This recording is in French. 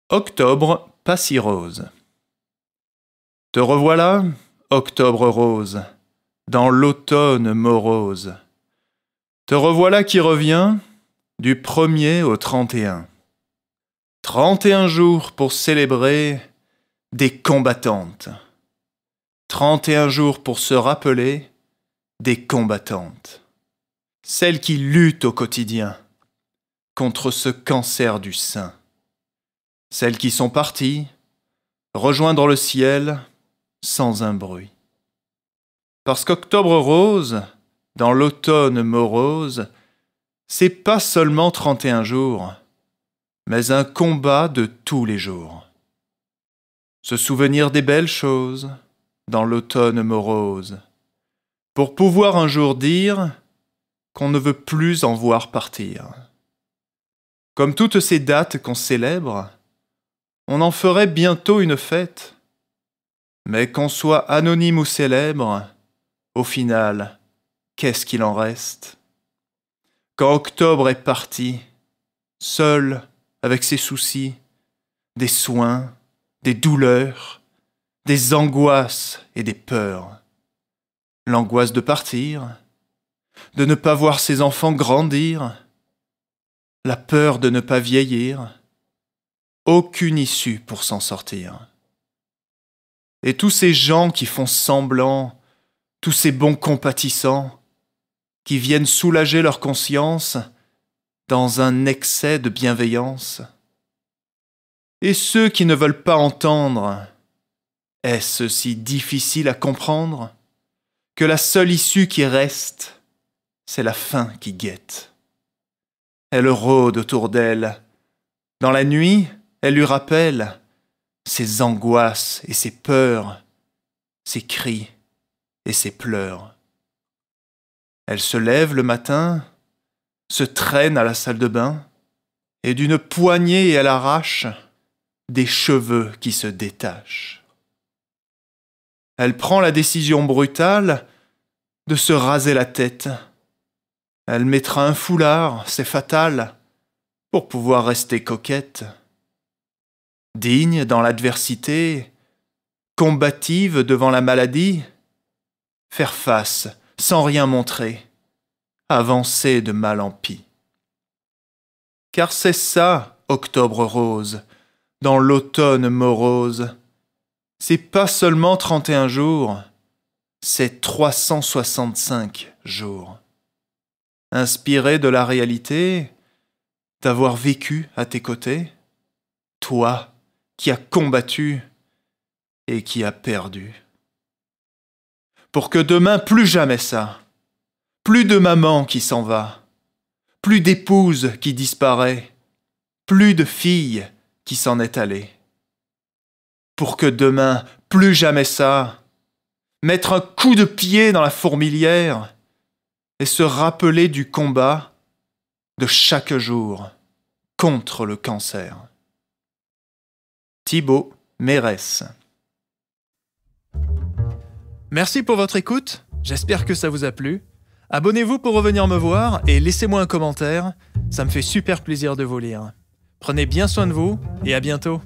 Octobre, pas si rose. Te revoilà, octobre rose, dans l'automne morose. Te revoilà qui revient du 1er au 31. 31 jours pour célébrer des combattantes. 31 jours pour se rappeler des combattantes. Celles qui luttent au quotidien contre ce cancer du sein. Celles qui sont parties rejoindre le ciel sans un bruit. Parce qu'octobre rose, dans l'automne morose, c'est pas seulement 31 jours, mais un combat de tous les jours. Se souvenir des belles choses dans l'automne morose, pour pouvoir un jour dire qu'on ne veut plus en voir partir. Comme toutes ces dates qu'on célèbre, on en ferait bientôt une fête. Mais qu'on soit anonyme ou célèbre, au final, qu'est-ce qu'il en reste? Quand octobre est parti, seul, avec ses soucis, des soins, des douleurs, des angoisses et des peurs. L'angoisse de partir, de ne pas voir ses enfants grandir, la peur de ne pas vieillir, aucune issue pour s'en sortir. Et tous ces gens qui font semblant, tous ces bons compatissants, qui viennent soulager leur conscience dans un excès de bienveillance. Et ceux qui ne veulent pas entendre, est-ce si difficile à comprendre que la seule issue qui reste, c'est la fin qui guette. Elle rôde autour d'elle. Dans la nuit, elle lui rappelle ses angoisses et ses peurs, ses cris et ses pleurs. Elle se lève le matin, se traîne à la salle de bain, et d'une poignée elle arrache des cheveux qui se détachent. Elle prend la décision brutale de se raser la tête. Elle mettra un foulard, c'est fatal, pour pouvoir rester coquette. Digne dans l'adversité, combative devant la maladie, faire face sans rien montrer, avancer de mal en pis. Car c'est ça, octobre rose, dans l'automne morose. C'est pas seulement 31 jours, c'est 365 jours. Inspiré de la réalité, d'avoir vécu à tes côtés, toi qui as combattu et qui as perdu. Pour que demain, plus jamais ça, plus de maman qui s'en va, plus d'épouse qui disparaît, plus de fille qui s'en est allée. Pour que demain, plus jamais ça, mettre un coup de pied dans la fourmilière et se rappeler du combat de chaque jour contre le cancer. Thibaut Mérès. Merci pour votre écoute, j'espère que ça vous a plu. Abonnez-vous pour revenir me voir et laissez-moi un commentaire, ça me fait super plaisir de vous lire. Prenez bien soin de vous et à bientôt.